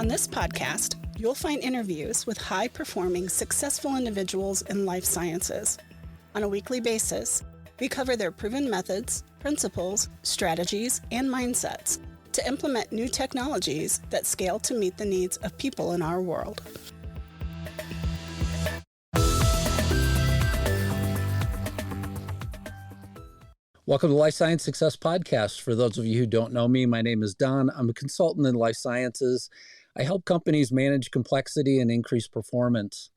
On this podcast, you'll find interviews with high-performing, successful individuals in life sciences. On a weekly basis, we cover their proven methods, principles, strategies, and mindsets to implement new technologies that scale to meet the needs of people in our world. Welcome to Life Science Success Podcast. For those of you who don't know me, my name is Don. I'm a consultant in life sciences. I help companies manage complexity and increase performance.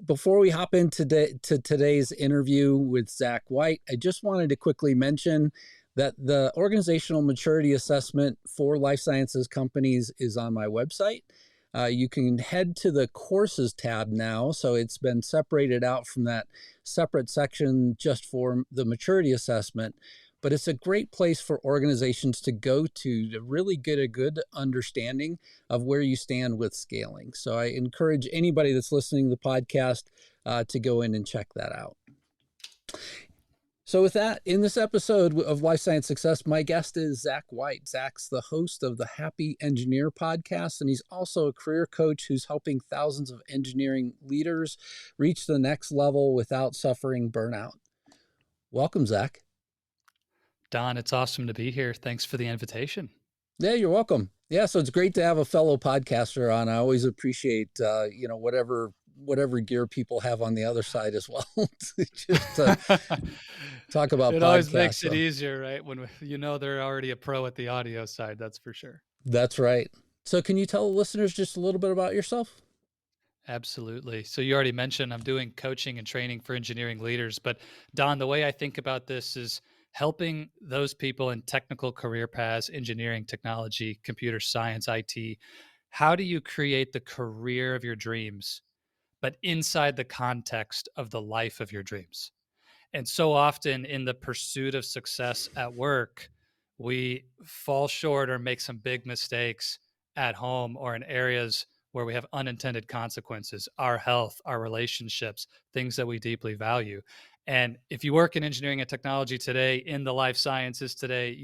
Before we hop into today's interview with Zach White, I just wanted to quickly mention that the organizational maturity assessment for life sciences companies is on my website. You can head to the courses tab now. So it's been separated out from that separate section just for the maturity assessment. But it's a great place for organizations to go to really get a good understanding of where you stand with scaling. So I encourage anybody that's listening to the podcast to go in and check that out. So with that, in this episode of Life Science Success, my guest is Zach White. Zach's the host of the Happy Engineer podcast, and he's also a career coach who's helping thousands of engineering leaders reach the next level without suffering burnout. Welcome, Zach. Don, it's awesome to be here. Thanks for the invitation. Yeah, you're welcome. Yeah, so it's great to have a fellow podcaster on. I always appreciate, whatever gear people have on the other side as well. Just talk about it always makes it easier, right? When they're already a pro at the audio side, that's for sure. That's right. So can you tell the listeners just a little bit about yourself? Absolutely. So you already mentioned I'm doing coaching and training for engineering leaders, but Don, the way I think about this is helping those people in technical career paths, engineering, technology, computer science, IT. How do you create the career of your dreams, but inside the context of the life of your dreams? And so often in the pursuit of success at work, we fall short or make some big mistakes at home or in areas where we have unintended consequences, our health, our relationships, things that we deeply value. And if you work in engineering and technology today, in the life sciences today,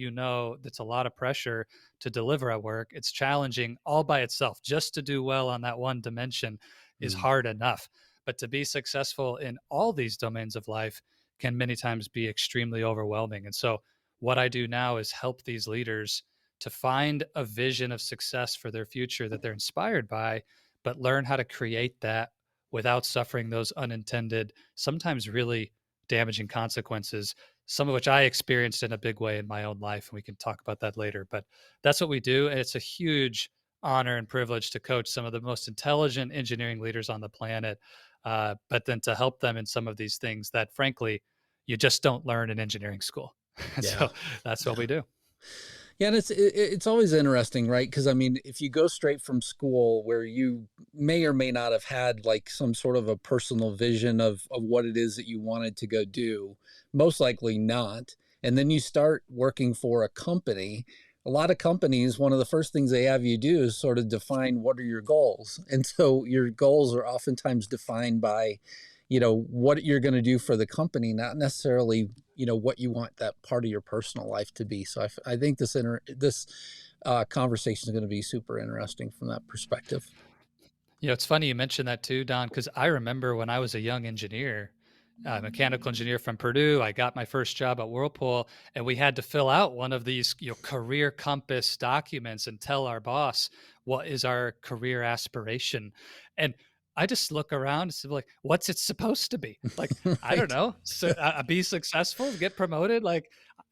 that's a lot of pressure to deliver at work. It's challenging all by itself. Just to do well on that one dimension is hard enough. But to be successful in all these domains of life can many times be extremely overwhelming. And so what I do now is help these leaders to find a vision of success for their future that they're inspired by, but learn how to create that without suffering those unintended, sometimes really damaging consequences, some of which I experienced in a big way in my own life. And we can talk about that later, but that's what we do. And it's a huge honor and privilege to coach some of the most intelligent engineering leaders on the planet, but then to help them in some of these things that, frankly, you just don't learn in engineering school. Yeah. So that's what we do. Yeah, and it's always interesting, right? Because, I mean, if you go straight from school where you may or may not have had like some sort of a personal vision of what it is that you wanted to go do, most likely not. And then you start working for a company. A lot of companies, one of the first things they have you do is sort of define what are your goals. And so your goals are oftentimes defined by, what you're going to do for the company, not necessarily, what you want that part of your personal life to be. So I think this conversation is going to be super interesting from that perspective. It's funny you mentioned that too, Don, because I remember when I was a young engineer, mechanical engineer from Purdue, I got my first job at Whirlpool, and we had to fill out one of these career compass documents and tell our boss what is our career aspiration. And I just look around and say, like, what's it supposed to be? Like, right. I don't know. So be successful, get promoted, like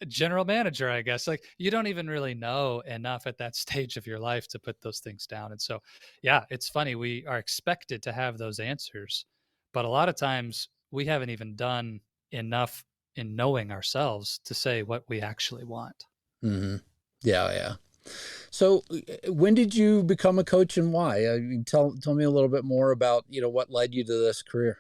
general manager, I guess. Like, you don't even really know enough at that stage of your life to put those things down. And so, yeah, it's funny. We are expected to have those answers, but a lot of times we haven't even done enough in knowing ourselves to say what we actually want. Mm-hmm. Yeah. So when did you become a coach and why? Tell me a little bit more about, what led you to this career.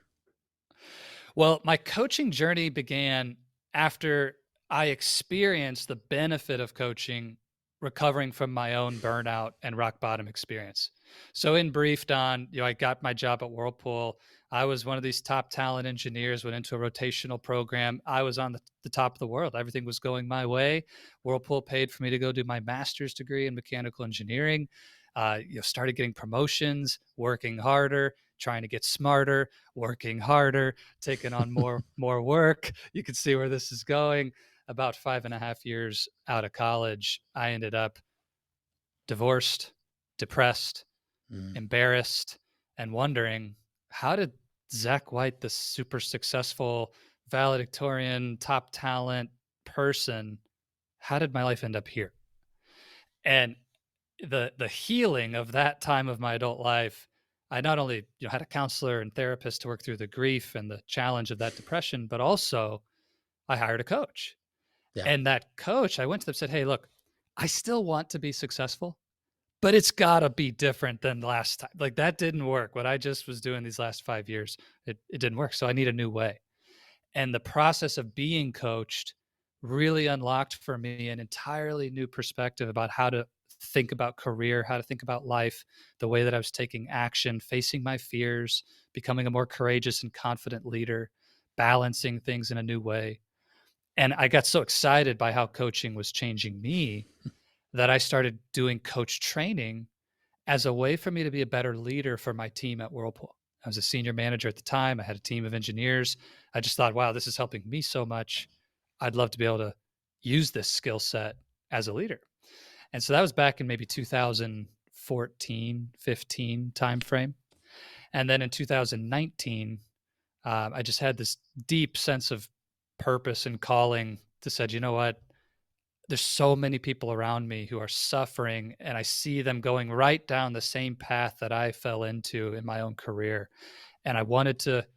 Well, my coaching journey began after I experienced the benefit of coaching, recovering from my own burnout and rock bottom experience. So in brief, Don, I got my job at Whirlpool. I was one of these top talent engineers, went into a rotational program. I was on the top of the world. Everything was going my way. Whirlpool paid for me to go do my master's degree in mechanical engineering. Started getting promotions, working harder, trying to get smarter, working harder, taking on more work. You can see where this is going. About 5.5 years out of college, I ended up divorced, depressed, Mm. embarrassed, and wondering, how did Zach White, the super successful valedictorian, top talent person, how did my life end up here? And the healing of that time of my adult life, I not only had a counselor and therapist to work through the grief and the challenge of that depression, but also I hired a coach. Yeah. And that coach, I went to them and said, "Hey, look, I still want to be successful, but it's gotta be different than last time. Like, that didn't work. What I just was doing these last 5 years, it didn't work, so I need a new way." And the process of being coached really unlocked for me an entirely new perspective about how to think about career, how to think about life, the way that I was taking action, facing my fears, becoming a more courageous and confident leader, balancing things in a new way. And I got so excited by how coaching was changing me that I started doing coach training as a way for me to be a better leader for my team at Whirlpool. I was a senior manager at the time. I had a team of engineers. I just thought, wow, this is helping me so much. I'd love to be able to use this skill set as a leader. And so that was back in maybe 2014, 15 timeframe. And then in 2019, I just had this deep sense of purpose and calling to said, you know what? There's so many people around me who are suffering, and I see them going right down the same path that I fell into in my own career. And I wanted to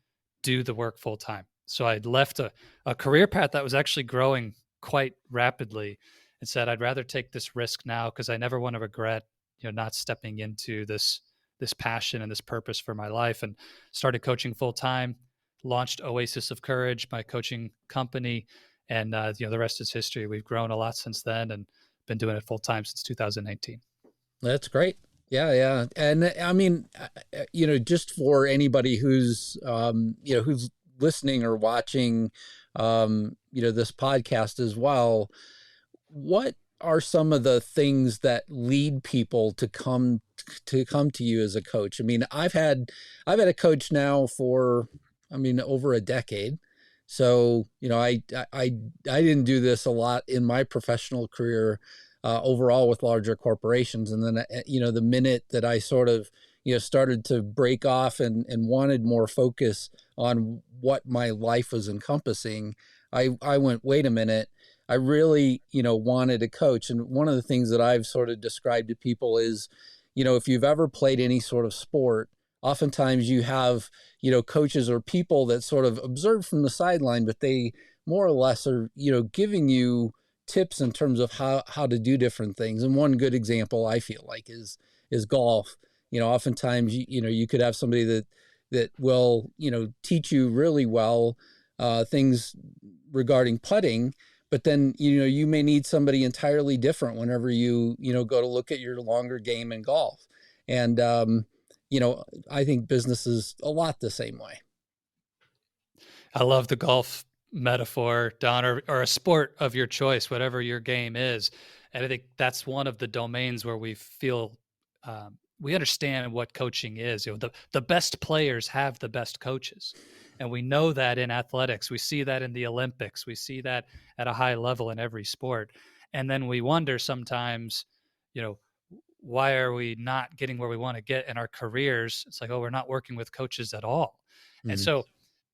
do the work full time. So I'd left a career path that was actually growing quite rapidly and said, I'd rather take this risk now because I never want to regret, not stepping into this passion and this purpose for my life, and started coaching full time, launched Oasis of Courage, my coaching company. And the rest is history. We've grown a lot since then and been doing it full time since 2019. That's great. Yeah, yeah. And I mean, just for anybody who's who's listening or watching this podcast as well, what are some of the things that lead people to come to you as a coach? I mean, I've had a coach now for over a decade. So, I didn't do this a lot in my professional career overall with larger corporations. And then, the minute that I sort of, started to break off and wanted more focus on what my life was encompassing, I went, wait a minute, I really, wanted a coach. And one of the things that I've sort of described to people is, if you've ever played any sort of sport, oftentimes you have, coaches or people that sort of observe from the sideline, but they more or less are, giving you tips in terms of how to do different things. And one good example I feel like is golf. Oftentimes, you could have somebody that will, teach you really well things regarding putting, but then, you may need somebody entirely different whenever you go to look at your longer game in golf. And, I think business is a lot the same way. I love the golf metaphor, Don, or a sport of your choice, whatever your game is. And I think that's one of the domains where we feel we understand what coaching is. The best players have the best coaches. And we know that in athletics. We see that in the Olympics. We see that at a high level in every sport. And then we wonder sometimes, why are we not getting where we want to get in our careers? It's like, oh, we're not working with coaches at all. And Mm. so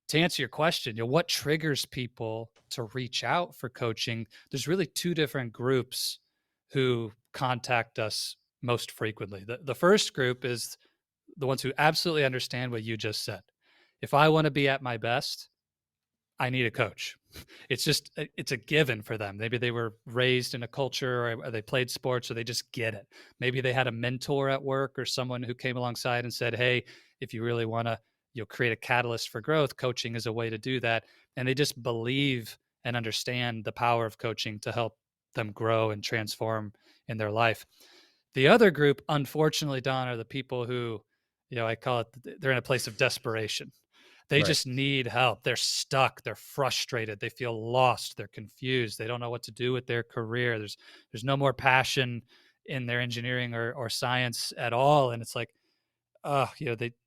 to answer your question, what triggers people to reach out for coaching? There's really two different groups who contact us most frequently. The first group is the ones who absolutely understand what you just said. If I want to be at my best, I need a coach. It's a given for them. Maybe they were raised in a culture or they played sports, so they just get it. Maybe they had a mentor at work or someone who came alongside and said, hey, if you really want to create a catalyst for growth, coaching is a way to do that. And they just believe and understand the power of coaching to help them grow and transform in their life. The other group, unfortunately, Don, are the people who, I call it, they're in a place of desperation. They Right. just need help. They're stuck. They're frustrated. They feel lost. They're confused. They don't know what to do with their career. There's no more passion in their engineering or science at all. And it's like,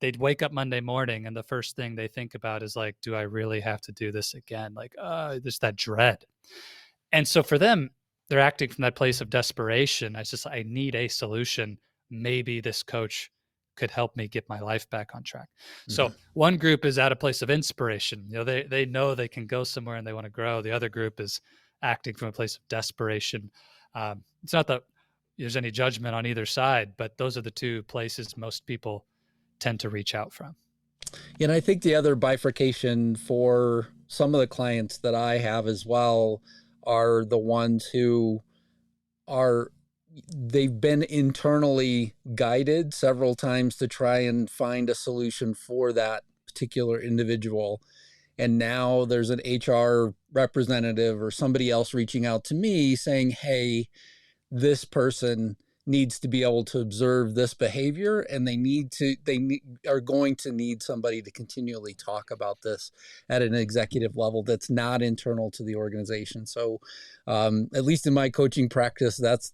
they'd wake up Monday morning and the first thing they think about is like, do I really have to do this again? Like, there's that dread. And so for them, they're acting from that place of desperation. I need a solution. Maybe this coach could help me get my life back on track. So one group is at a place of inspiration. They know they can go somewhere and they want to grow. The other group is acting from a place of desperation. It's not that there's any judgment on either side, but those are the two places most people tend to reach out from. And I think the other bifurcation for some of the clients that I have as well are the ones who they've been internally guided several times to try and find a solution for that particular individual. And now there's an HR representative or somebody else reaching out to me saying, hey, this person needs to be able to observe this behavior, and they are going to need somebody to continually talk about this at an executive level that's not internal to the organization. So at least in my coaching practice, that's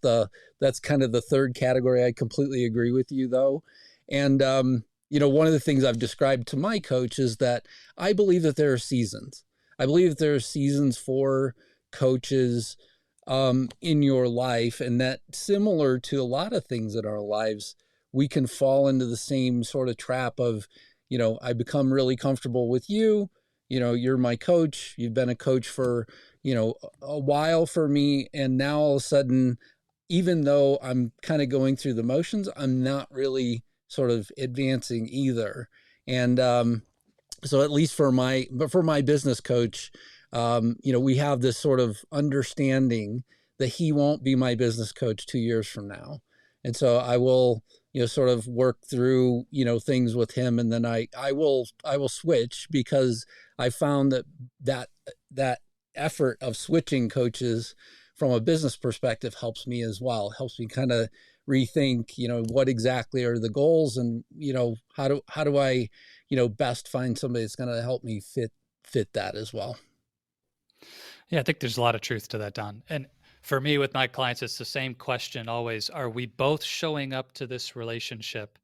kind of the third category. I completely agree with you though. And one of the things I've described to my coach is that I believe that there are seasons. I believe that there are seasons for coaches in your life, and that similar to a lot of things in our lives, we can fall into the same sort of trap of, I become really comfortable with you, you're my coach, you've been a coach for, a while for me. And now all of a sudden, even though I'm kind of going through the motions, I'm not really sort of advancing either. And so at least for my business coach, we have this sort of understanding that he won't be my business coach 2 years from now. And so I will, sort of work through, things with him. And then I will switch, because I found that effort of switching coaches from a business perspective helps me as well, helps me kind of rethink, what exactly are the goals, and, how do I, best find somebody that's going to help me fit that as well. Yeah, I think there's a lot of truth to that, Don. And for me, with my clients, it's the same question always. Are we both showing up to this relationship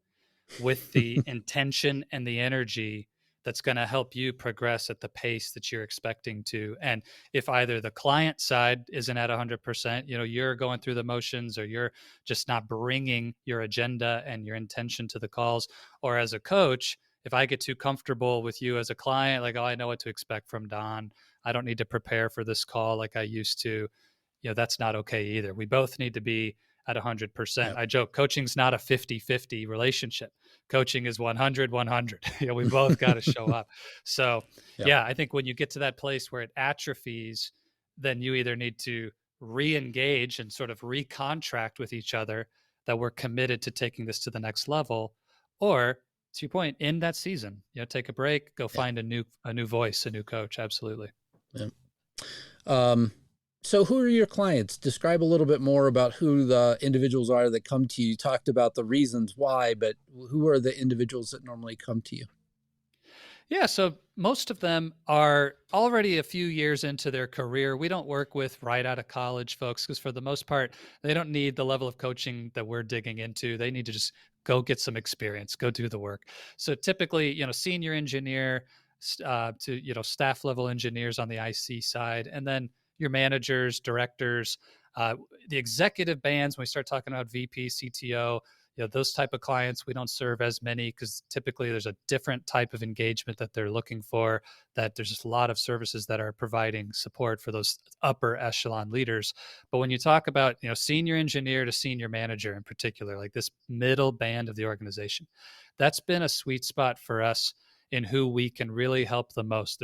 with the intention and the energy that's going to help you progress at the pace that you're expecting to? And if either the client side isn't at 100%, you're going through the motions, or you're just not bringing your agenda and your intention to the calls, or as a coach, if I get too comfortable with you as a client, like, oh, I know what to expect from Don, I don't need to prepare for this call like I used to, that's not okay either. We both need to be at 100%. Yeah. I joke, coaching's not a 50-50 relationship. Coaching is 100-100. We both got to show up. So yeah, I think when you get to that place where it atrophies, then you either need to re-engage and sort of recontract with each other that we're committed to taking this to the next level, or to your point, in that season, take a break, go find a new voice, a new coach. Absolutely. Yeah. So who are your clients? Describe a little bit more about who the individuals are that come to you. You talked about the reasons why, but who are the individuals that normally come to you? Yeah, so most of them are already a few years into their career. We don't work with right out of college folks, because for the most part, they don't need the level of coaching that we're digging into. They need to just go get some experience, go do the work. So typically, senior engineer to, staff level engineers on the IC side, and then your managers, directors, the executive bands. When we start talking about VP, CTO, those type of clients, we don't serve as many, because typically there's a different type of engagement that they're looking for, that there's just a lot of services that are providing support for those upper echelon leaders. But when you talk about, senior engineer to senior manager in particular, like this middle band of the organization, that's been a sweet spot for us in who we can really help the most.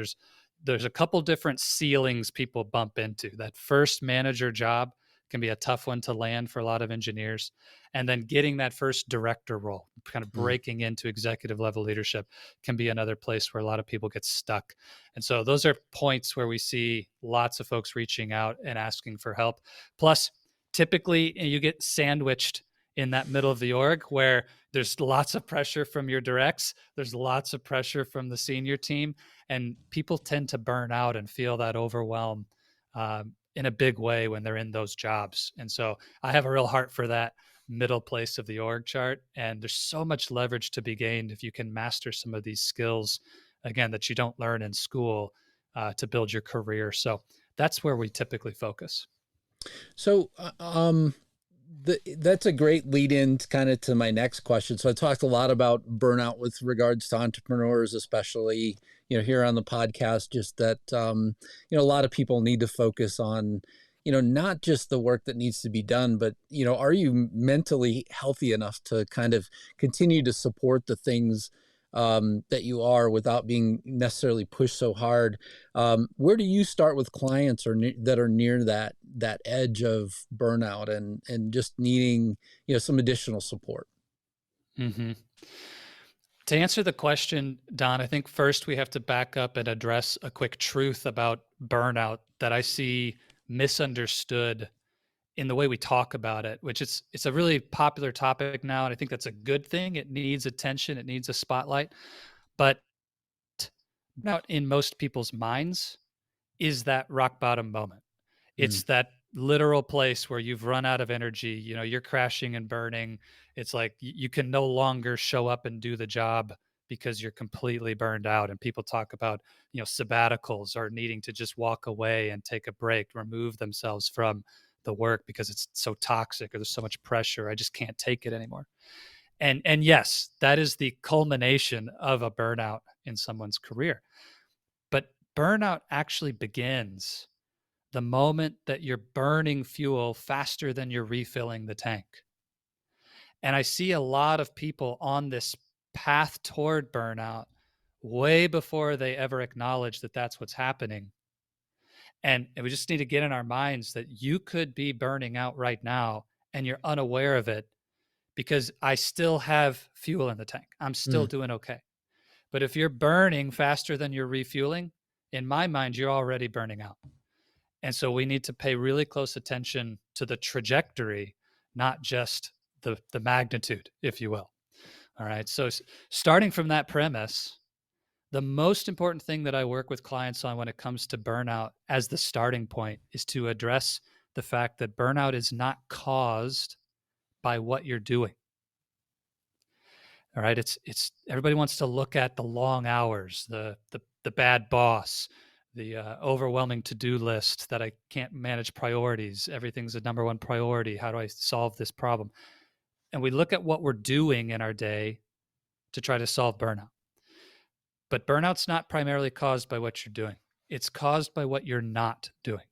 There's a couple different ceilings people bump into. That first manager job can be a tough one to land for a lot of engineers. And then getting that first director role, kind of breaking into executive level leadership, can be another place where a lot of people get stuck. And so those are points where we see lots of folks reaching out and asking for help. Plus, typically you get sandwiched in that middle of the org, where there's lots of pressure from your directs, there's lots of pressure from the senior team, and people tend to burn out and feel that overwhelm. in a big way when they're in those jobs. And so I have a real heart for that middle place of the org chart. And there's so much leverage to be gained if you can master some of these skills, again, that you don't learn in school to build your career. So that's where we typically focus. So, that's a great lead in kind of to my next question. So I talked a lot about burnout with regards to entrepreneurs, especially, here on the podcast, just that, a lot of people need to focus on, not just the work that needs to be done, but, are you mentally healthy enough to kind of continue to support the things that you are without being necessarily pushed so hard? Where do you start with clients that are near that edge of burnout and just needing some additional support? Mm-hmm. To answer the question, Don, I think first we have to back up and address a quick truth about burnout that I see misunderstood in the way we talk about it, which it's a really popular topic now, and I think that's a good thing. It needs attention, it needs a spotlight. But burnout in most people's minds is that rock bottom moment. Mm, It's that literal place where you've run out of energy, you're crashing and burning. It's like you can no longer show up and do the job because you're completely burned out. And people talk about, sabbaticals or needing to just walk away and take a break, remove themselves from the work because it's so toxic or there's so much pressure. I just can't take it anymore. And yes, that is the culmination of a burnout in someone's career. But burnout actually begins the moment that you're burning fuel faster than you're refilling the tank. And I see a lot of people on this path toward burnout way before they ever acknowledge that that's what's happening. And we just need to get in our minds that you could be burning out right now and you're unaware of it because I still have fuel in the tank. I'm still mm, doing okay. But if you're burning faster than you're refueling, in my mind, you're already burning out. And so we need to pay really close attention to the trajectory, not just the magnitude, if you will. All right. So starting from that premise, the most important thing that I work with clients on when it comes to burnout as the starting point is to address the fact that burnout is not caused by what you're doing. All right. It's everybody wants to look at the long hours, the bad boss, the overwhelming to-do list that I can't manage priorities. Everything's a number one priority. How do I solve this problem? And we look at what we're doing in our day to try to solve burnout. But burnout's not primarily caused by what you're doing. It's caused by what you're not doing.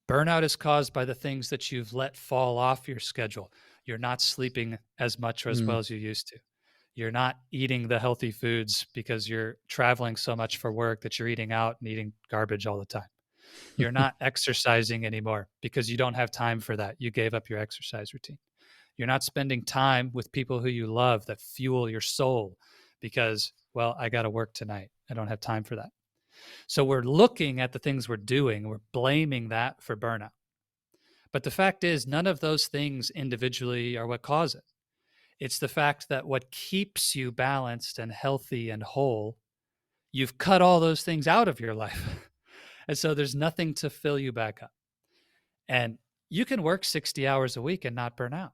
Burnout is caused by the things that you've let fall off your schedule. You're not sleeping as much or as mm. well as you used to. You're not eating the healthy foods because you're traveling so much for work that you're eating out and eating garbage all the time. You're not exercising anymore because you don't have time for that. You gave up your exercise routine. You're not spending time with people who you love that fuel your soul because, well, I got to work tonight. I don't have time for that. So we're looking at the things we're doing, we're blaming that for burnout. But the fact is, none of those things individually are what cause it. It's the fact that what keeps you balanced and healthy and whole, you've cut all those things out of your life. And so there's nothing to fill you back up. And you can work 60 hours a week and not burn out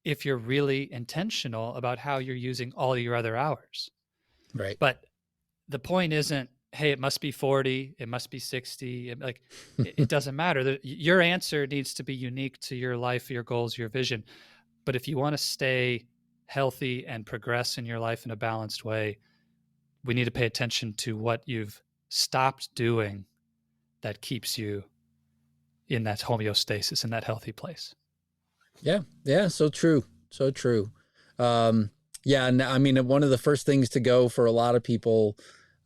if you're really intentional about how you're using all your other hours. Right. But the point isn't, hey, it must be 40, it must be 60. It doesn't matter. Your answer needs to be unique to your life, your goals, your vision. But if you want to stay healthy and progress in your life in a balanced way, we need to pay attention to what you've stopped doing that keeps you in that homeostasis, in that healthy place. Yeah. Yeah. So true. So true. Yeah. And I mean, one of the first things to go for a lot of people,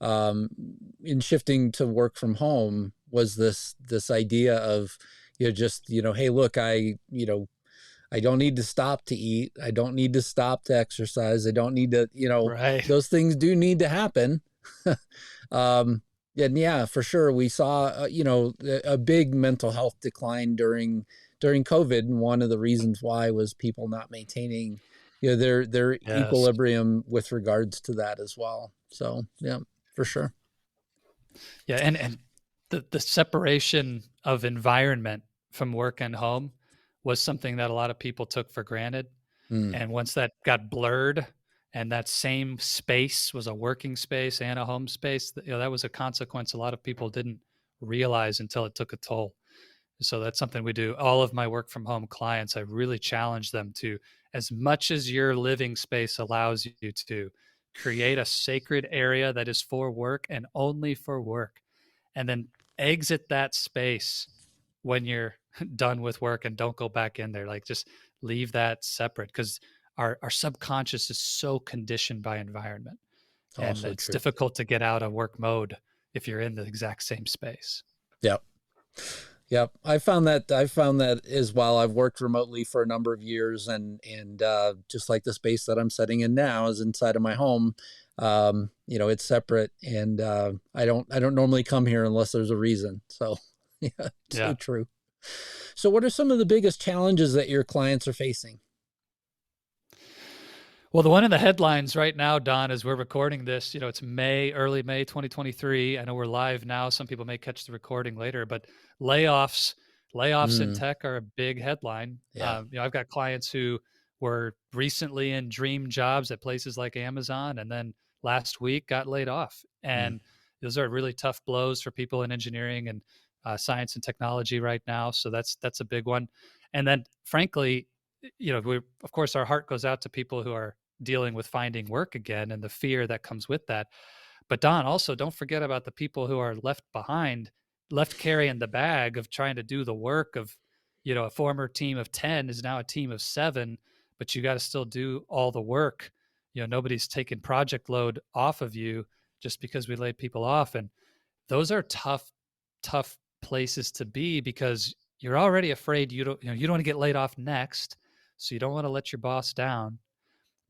in shifting to work from home was this idea of, just, hey, look, I don't need to stop to eat. I don't need to stop to exercise. I don't need to, Right. those things do need to happen. And yeah, for sure. We saw, a big mental health decline during COVID. And one of the reasons why was people not maintaining, their Yes. equilibrium with regards to that as well. So yeah, for sure. Yeah. And the separation of environment from work and home was something that a lot of people took for granted. Mm, And once that got blurred and that same space was a working space and a home space, that was a consequence a lot of people didn't realize until it took a toll. So that's something we do. All of my work from home clients, I really challenge them to, as much as your living space allows you to, create a sacred area that is for work and only for work. And then exit that space when you're done with work and don't go back in there. Like just leave that separate because our subconscious is so conditioned by environment. And also it's true. difficult to get out of work mode if you're in the exact same space. Yep. Yep. I found that as well. I've worked remotely for a number of years, and just like the space that I'm sitting in now is inside of my home. It's separate, and I don't normally come here unless there's a reason. So yeah, so Yeah. true. So what are some of the biggest challenges that your clients are facing? Well, the one in the headlines right now, Don, as we're recording this, it's early May 2023. I know we're live now. Some people may catch the recording later, but layoffs, layoffs in Mm, tech are a big headline. yeah. I've got clients who were recently in dream jobs at places like Amazon, and then last week got laid off. Mm, And those are really tough blows for people in engineering and science and technology right now. So that's a big one. And then, frankly, of course, our heart goes out to people who are dealing with finding work again and the fear that comes with that. But Don, also don't forget about the people who are left behind, left carrying the bag of trying to do the work of, a former team of 10 is now a team of 7, but you got to still do all the work. Nobody's taking project load off of you just because we laid people off. And those are tough places to be because you're already afraid you don't want to get laid off next. So you don't want to let your boss down,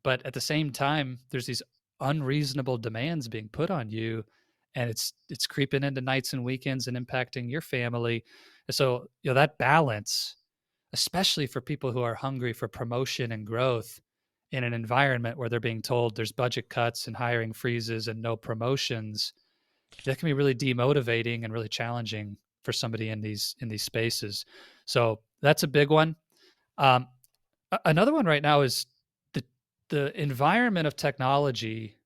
but at the same time there's these unreasonable demands being put on you, and it's creeping into nights and weekends and impacting your family. And so that balance, especially for people who are hungry for promotion and growth in an environment where they're being told there's budget cuts and hiring freezes and no promotions, that can be really demotivating and really challenging for somebody in these spaces. So that's a big one. um, Another one right now is the the environment of technology.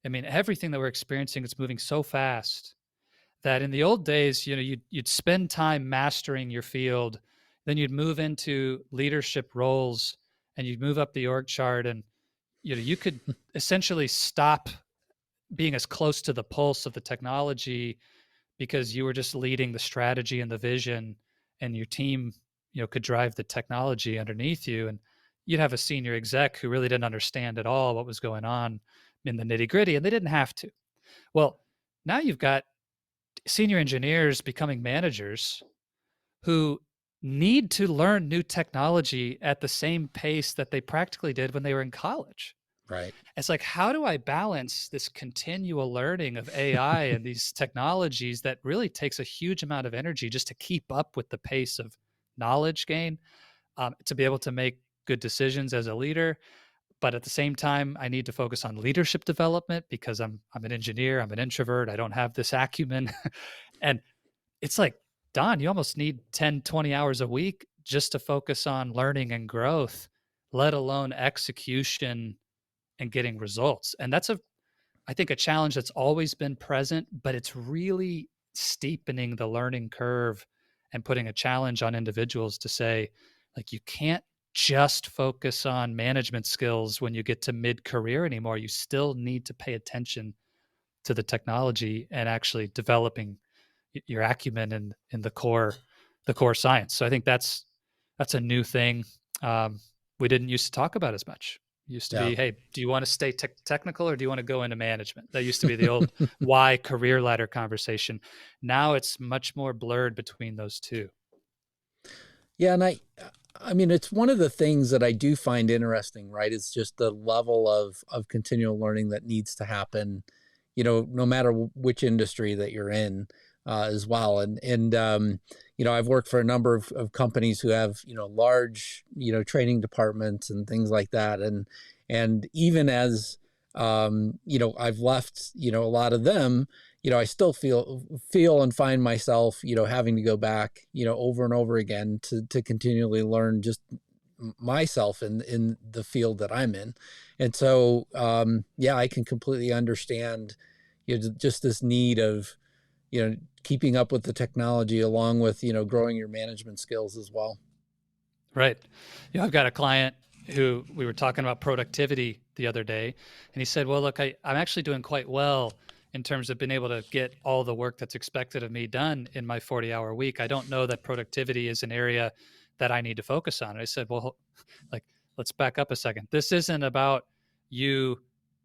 I mean, everything that we're experiencing is moving so fast that in the old days, you'd spend time mastering your field, then you'd move into leadership roles and you'd move up the org chart, and you could essentially stop being as close to the pulse of the technology because you were just leading the strategy and the vision, and your team could drive the technology underneath you, and you'd have a senior exec who really didn't understand at all what was going on in the nitty gritty, and they didn't have to. Well, now you've got senior engineers becoming managers who need to learn new technology at the same pace that they practically did when they were in college. right. It's like, how do I balance this continual learning of AI and these technologies that really takes a huge amount of energy just to keep up with the pace of knowledge gain, to be able to make good decisions as a leader? But at the same time, I need to focus on leadership development because I'm an engineer, I'm an introvert, I don't have this acumen. And it's like, Don, you almost need 10, 20 hours a week just to focus on learning and growth, let alone execution and getting results. And that's I think a challenge that's always been present, but it's really steepening the learning curve and putting a challenge on individuals to say, like, you can't just focus on management skills when you get to mid-career anymore. You still need to pay attention to the technology and actually developing your acumen in the core science. So I think that's a new thing, we didn't used to talk about as much. It used to Yeah. be, hey, do you want to stay technical or do you want to go into management? That used to be the old why career ladder conversation. Now it's much more blurred between those two. Yeah, and I mean, it's one of the things that I do find interesting, right? It's just the level of continual learning that needs to happen, no matter which industry that you're in, as well. And I've worked for a number of companies who have, large, training departments and things like that. And even as I've left, a lot of them, I still feel and find myself, having to go back, over and over again to continually learn just myself in the field that I'm in. And so, yeah, I can completely understand, just this need of, keeping up with the technology along with, growing your management skills as well. Right. I've got a client who we were talking about productivity the other day, and he said, well, look, I'm actually doing quite well in terms of being able to get all the work that's expected of me done in my 40-hour week. I don't know that productivity is an area that I need to focus on. And I said, well, like, let's back up a second. This isn't about you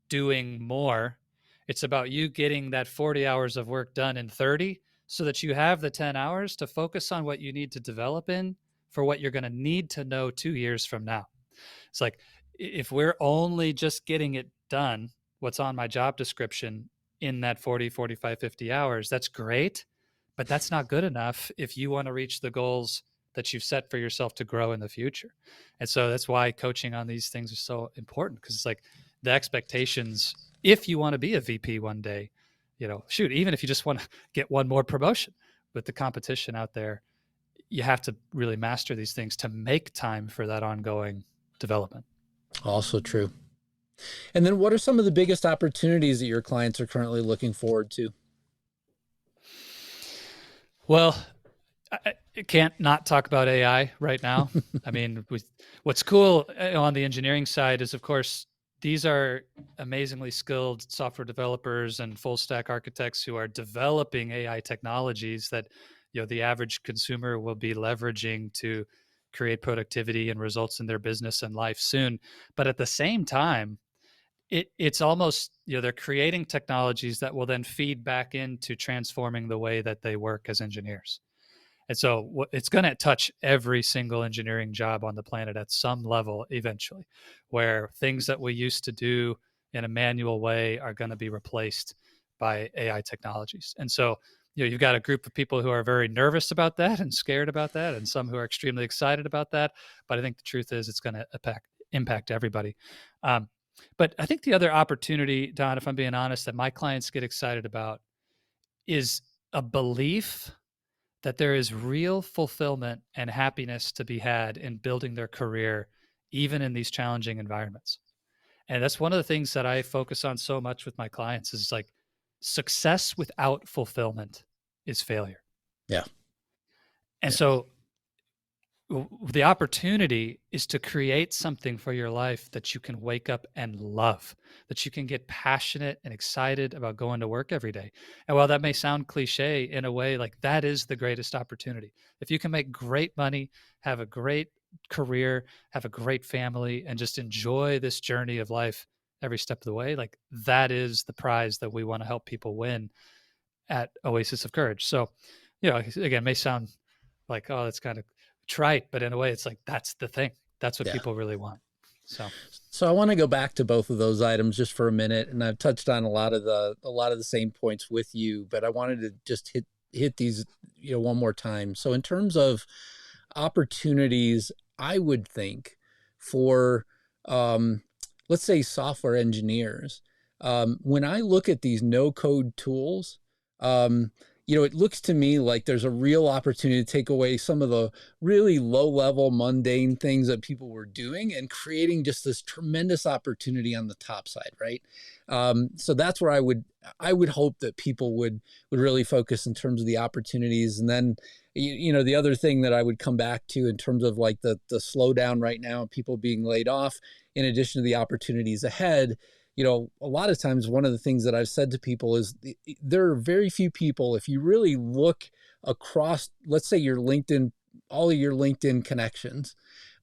doing more. It's about you getting that 40 hours of work done in 30 so that you have the 10 hours to focus on what you need to develop in for what you're going to need to know 2 years from now. It's like, if we're only just getting it done, what's on my job description in that 40, 45, 50 hours, that's great, but that's not good enough if you want to reach the goals that you've set for yourself to grow in the future. And so that's why coaching on these things is so important, because it's like the expectations, if you want to be a VP one day, even if you just want to get one more promotion with the competition out there, you have to really master these things to make time for that ongoing development. Also true. And then what are some of the biggest opportunities that your clients are currently looking forward to? Well, I can't not talk about AI right now. I mean, what's cool on the engineering side is, of course, these are amazingly skilled software developers and full stack architects who are developing AI technologies that, the average consumer will be leveraging to create productivity and results in their business and life soon. But at the same time, it's almost, they're creating technologies that will then feed back into transforming the way that they work as engineers. And so it's going to touch every single engineering job on the planet at some level eventually, where things that we used to do in a manual way are going to be replaced by AI technologies. And so, you've got a group of people who are very nervous about that and scared about that, and some who are extremely excited about that. But I think the truth is it's going to impact everybody. But I think the other opportunity, Don, if I'm being honest, that my clients get excited about is a belief that there is real fulfillment and happiness to be had in building their career, even in these challenging environments. And that's one of the things that I focus on so much with my clients is like, success without fulfillment is failure. Yeah. And so the opportunity is to create something for your life that you can wake up and love, that you can get passionate and excited about going to work every day. And while that may sound cliche, in a way, like, that is the greatest opportunity. If you can make great money, have a great career, have a great family, and just enjoy this journey of life every step of the way, like, that is the prize that we want to help people win at Oasis of Courage. So, again, it may sound like, oh, that's kind of trite, but in a way it's like, that's the thing. That's what people really want. So I want to go back to both of those items just for a minute. And I've touched on a lot of the same points with you, but I wanted to just hit these, one more time. So in terms of opportunities, I would think for, let's say, software engineers, when I look at these no code tools, it looks to me like there's a real opportunity to take away some of the really low level mundane things that people were doing and creating just this tremendous opportunity on the top side. Right. So that's where I would hope that people would really focus in terms of the opportunities. And then, the other thing that I would come back to in terms of like the slowdown right now and people being laid off, in addition to the opportunities ahead, a lot of times one of the things that I've said to people is there are very few people, if you really look across, let's say your LinkedIn, all of your LinkedIn connections,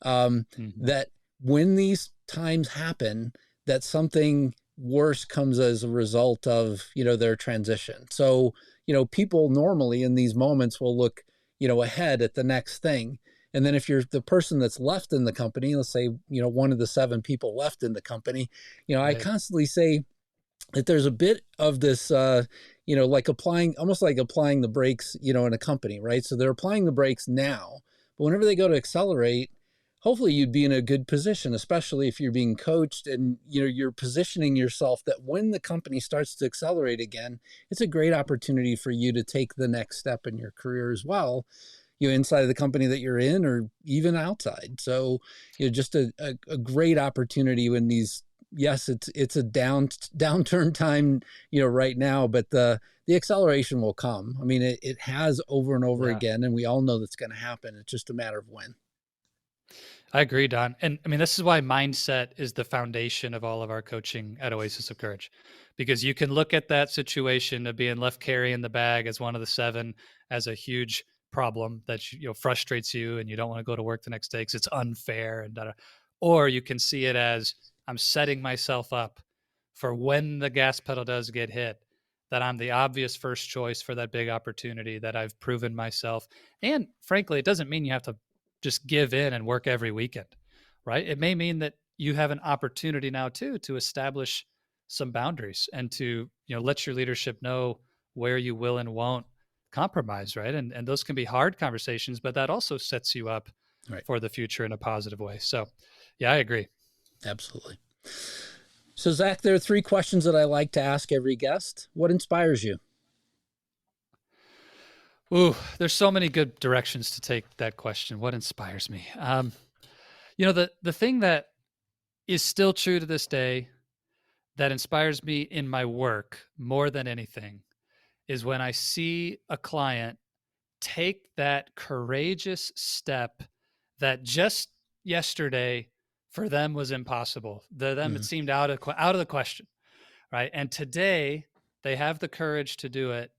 that when these times happen, that something worse comes as a result of, their transition. So, people normally in these moments will look, ahead at the next thing. And then if you're the person that's left in the company, let's say, one of the 7 people left in the company, right. I constantly say that there's a bit of this, like almost like applying the brakes, in a company, right? So they're applying the brakes now, but whenever they go to accelerate, hopefully you'd be in a good position, especially if you're being coached and you're positioning yourself that when the company starts to accelerate again, it's a great opportunity for you to take the next step in your career as well, inside of the company that you're in or even outside. So, just a great opportunity when yes, it's a downturn time, right now, but the acceleration will come. I mean, it has over and over Yeah. again, and we all know that's going to happen. It's just a matter of when. I agree, Don. And I mean, this is why mindset is the foundation of all of our coaching at Oasis of Courage, because you can look at that situation of being left carrying the bag as one of the seven as a huge problem that frustrates you and you don't want to go to work the next day because it's unfair and da-da. Or you can see it as I'm setting myself up for when the gas pedal does get hit, that I'm the obvious first choice for that big opportunity, that I've proven myself. And frankly, it doesn't mean you have to just give in and work every weekend, right? It may mean that you have an opportunity now too to establish some boundaries and to let your leadership know where you will and won't compromise, right? And those can be hard conversations, but that also sets you up Right. for the future in a positive way. So, yeah, I agree. Absolutely. So, Zach, there are 3 questions that I like to ask every guest. What inspires you? Ooh, there's so many good directions to take that question. What inspires me? The thing that is still true to this day that inspires me in my work more than anything is when I see a client take that courageous step that just yesterday for them was impossible. To them, it seemed out of the question, right? And today they have the courage to do it,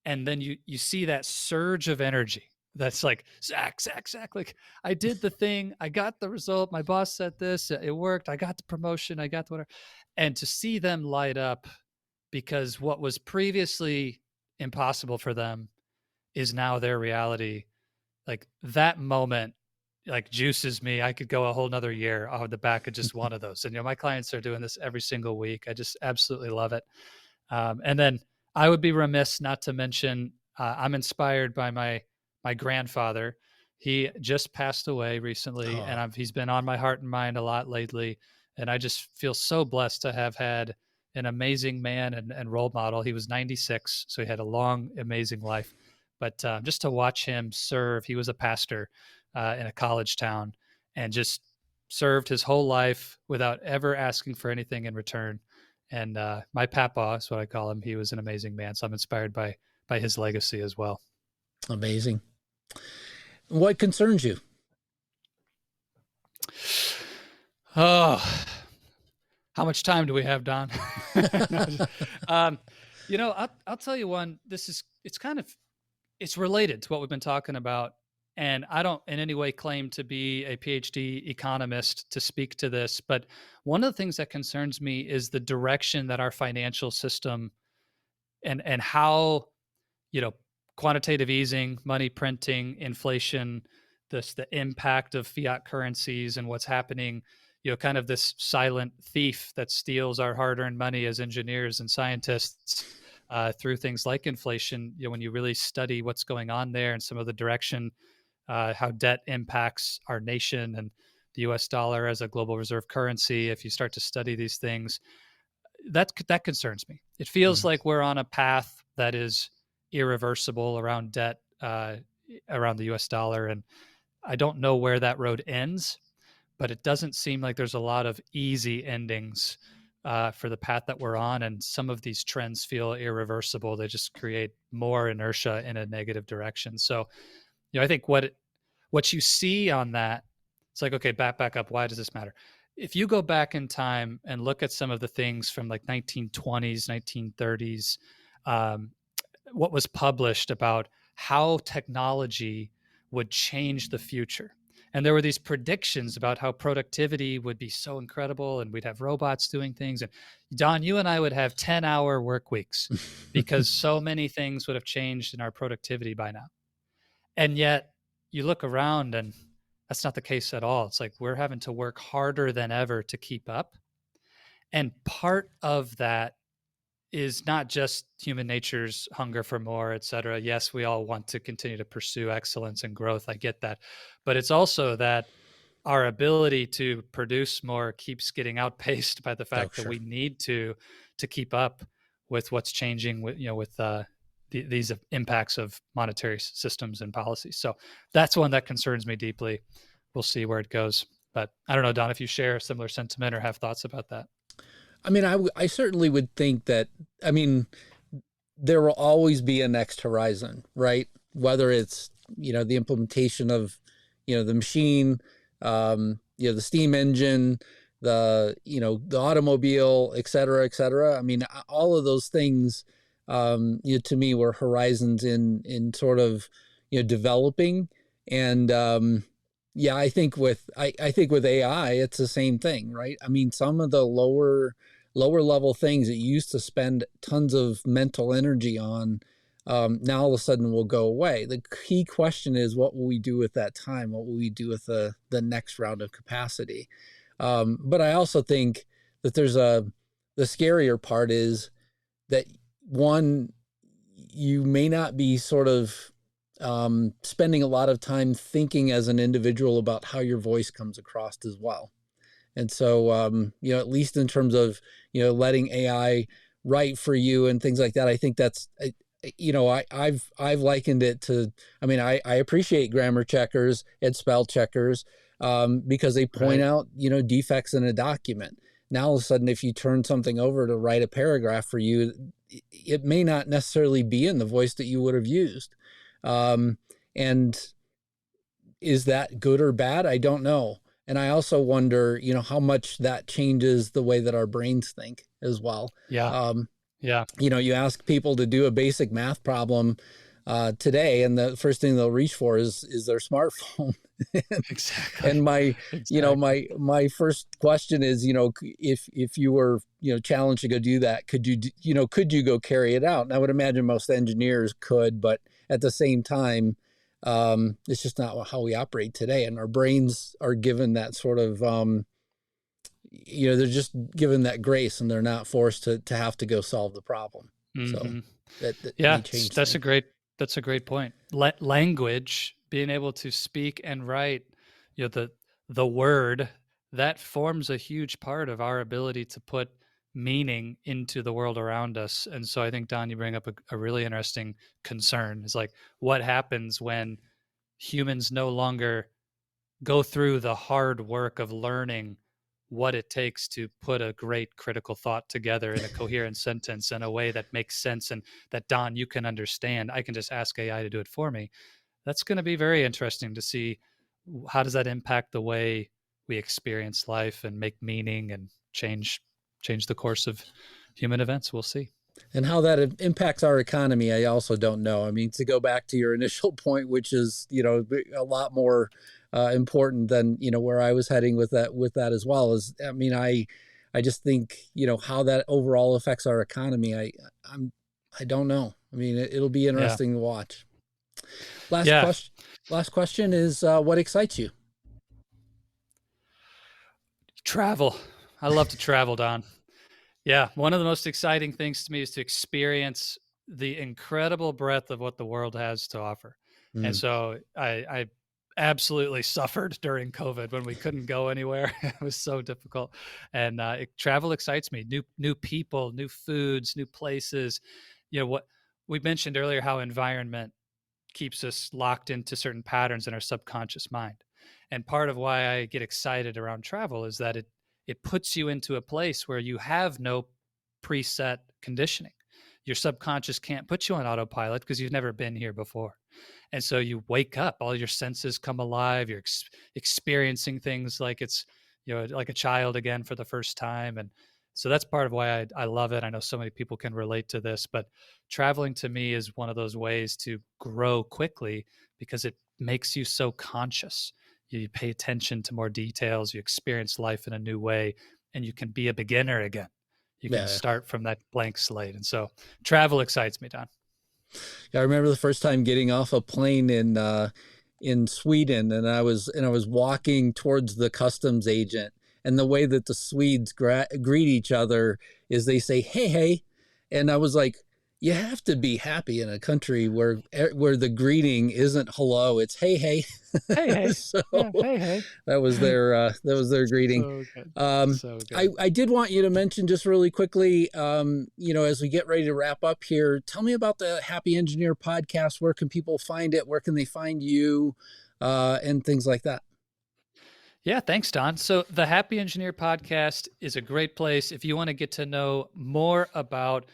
and then you see that surge of energy. That's like Zach. Like, I did the thing, I got the result. My boss said this, it worked. I got the promotion. I got the whatever. And to see them light up because what was previously impossible for them is now their reality. Like that moment, like juices me. I could go a whole nother year on the back of just one of those. And my clients are doing this every single week. I just absolutely love it. And then I would be remiss not to mention I'm inspired by my grandfather. He just passed away recently, and he's been on my heart and mind a lot lately. And I just feel so blessed to have had an amazing man and role model. He was 96, so he had a long, amazing life. But just to watch him serve, he was a pastor in a college town and just served his whole life without ever asking for anything in return. And my papa is what I call him. He was an amazing man. So I'm inspired by his legacy as well. Amazing. What concerns you? Oh, how much time do we have, Don? I'll tell you one. It's related to what we've been talking about. And I don't in any way claim to be a PhD economist to speak to this, but one of the things that concerns me is the direction that our financial system and how, quantitative easing, money printing, inflation, the impact of fiat currencies and what's happening, kind of this silent thief that steals our hard-earned money as engineers and scientists through things like inflation. When you really study what's going on there and some of the direction, how debt impacts our nation and the US dollar as a global reserve currency. If you start to study these things, that concerns me. It feels like we're on a path that is irreversible around debt, around the US dollar. And I don't know where that road ends, but it doesn't seem like there's a lot of easy endings for the path that we're on. And some of these trends feel irreversible. They just create more inertia in a negative direction. So, I think what you see on that, it's like, okay, back up. Why does this matter? If you go back in time and look at some of the things from like 1920s, 1930s, what was published about how technology would change the future. And there were these predictions about how productivity would be so incredible and we'd have robots doing things. And Don, you and I would have 10-hour work weeks because so many things would have changed in our productivity by now. And yet you look around and that's not the case at all. It's like we're having to work harder than ever to keep up. And part of that is not just human nature's hunger for more, et cetera. Yes, we all want to continue to pursue excellence and growth. I get that. But it's also that our ability to produce more keeps getting outpaced by the fact that sure. we need to keep up with what's changing with these impacts of monetary systems and policies. So that's one that concerns me deeply. We'll see where it goes. But I don't know, Don, if you share a similar sentiment or have thoughts about that. I mean, I certainly would think that, I mean, there will always be a next horizon, right? Whether it's, the implementation of, the machine, the steam engine, the automobile, et cetera, et cetera. I mean, all of those things, to me were horizons in sort of, developing. And, I think with AI, it's the same thing, right? I mean, some of the lower level things that you used to spend tons of mental energy on, now all of a sudden will go away. The key question is, what will we do with that time? What will we do with the next round of capacity? But I also think that the scarier part is that, one, you may not be sort of spending a lot of time thinking as an individual about how your voice comes across as well. And so, at least in terms of, letting AI write for you and things like that, I think that's, I've likened it to, I mean, I appreciate grammar checkers and spell checkers, because they point out, defects in a document. Now, all of a sudden, if you turn something over to write a paragraph for you, it may not necessarily be in the voice that you would have used. And is that good or bad? I don't know. And I also wonder, how much that changes the way that our brains think as well. Yeah. You ask people to do a basic math problem today, and the first thing they'll reach for is their smartphone. Exactly. And my first question is, if you were, challenged to go do that, could you go carry it out? And I would imagine most engineers could, but at the same time, it's just not how we operate today. And our brains are given that sort of, they're just given that grace, and they're not forced to have to go solve the problem. Mm-hmm. So that's a great point. Language, being able to speak and write, the word, that forms a huge part of our ability to put meaning into the world around us. And so I think, Don, you bring up a really interesting concern. It's like, what happens when humans no longer go through the hard work of learning what it takes to put a great critical thought together in a coherent sentence in a way that makes sense and that, Don, you can understand. I can just ask AI to do it for me. That's going to be very interesting to see, how does that impact the way we experience life and make meaning and change the course of human events. We'll see. And how that impacts our economy, I also don't know. I mean, to go back to your initial point, which is, a lot more important than, where I was heading with that as well, is, I mean, I just think, how that overall affects our economy. I don't know. I mean, it'll be interesting to watch. Last question is, what excites you? Travel. I love to travel, Don. Yeah, one of the most exciting things to me is to experience the incredible breadth of what the world has to offer. And so I absolutely suffered during COVID when we couldn't go anywhere. It was so difficult. And travel excites me. New people, new foods, new places. What we mentioned earlier, how environment keeps us locked into certain patterns in our subconscious mind. And part of why I get excited around travel is that it puts you into a place where you have no preset conditioning. Your subconscious can't put you on autopilot because you've never been here before. And so you wake up, all your senses come alive. You're experiencing things like it's, like a child again for the first time. And so that's part of why I love it. I know so many people can relate to this, but traveling to me is one of those ways to grow quickly because it makes you so conscious. You pay attention to more details, you experience life in a new way, and you can be a beginner again. You can start from that blank slate. And so travel excites me, Don. Yeah, I remember the first time getting off a plane in Sweden, and I was walking towards the customs agent, and the way that the Swedes greet each other is they say, hey, hey. And I was like, You have to be happy in a country where the greeting isn't hello, it's hey hey. Hey, hey. So Yeah, hey, hey. that was their greeting. So good. So good. I did want you to mention just really quickly, as we get ready to wrap up here, tell me about the Happy Engineer podcast. Where can people find it? Where can they find you, and things like that? Yeah, thanks, Don. So the Happy Engineer podcast is a great place if you want to get to know more about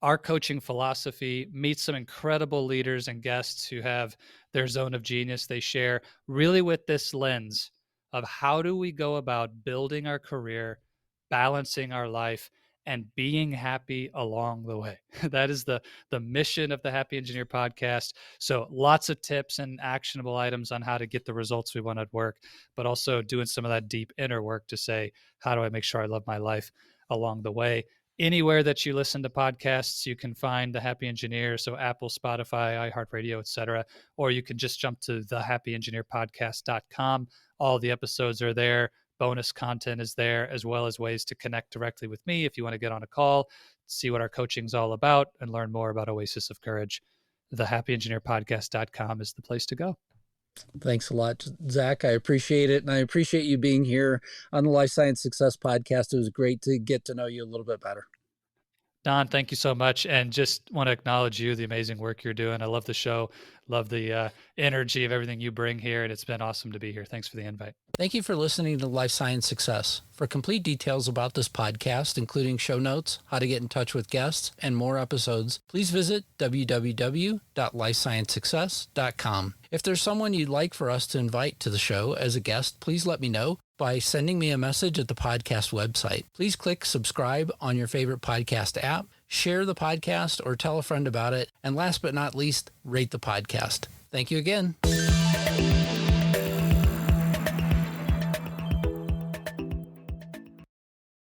our coaching philosophy, meet some incredible leaders and guests who have their zone of genius they share, really with this lens of how do we go about building our career, balancing our life, and being happy along the way. That is the mission of the Happy Engineer podcast. So lots of tips and actionable items on how to get the results we want at work, but also doing some of that deep inner work to say, how do I make sure I love my life along the way? Anywhere that you listen to podcasts, you can find the Happy Engineer. So Apple, Spotify, iHeartRadio, etc. Or you can just jump to thehappyengineerpodcast.com. All the episodes are there. Bonus content is there, as well as ways to connect directly with me if you want to get on a call, see what our coaching is all about, and learn more about Oasis of Courage. Thehappyengineerpodcast.com is the place to go. Thanks a lot, Zach. I appreciate it. And I appreciate you being here on the Life Science Success Podcast. It was great to get to know you a little bit better. Don, thank you so much. And just want to acknowledge you, the amazing work you're doing. I love the show, love the energy of everything you bring here. And it's been awesome to be here. Thanks for the invite. Thank you for listening to Life Science Success. For complete details about this podcast, including show notes, how to get in touch with guests, and more episodes, please visit www.lifesciencesuccess.com. If there's someone you'd like for us to invite to the show as a guest, please let me know by sending me a message at the podcast website. Please click subscribe on your favorite podcast app, share the podcast, or tell a friend about it. And last but not least, rate the podcast. Thank you again.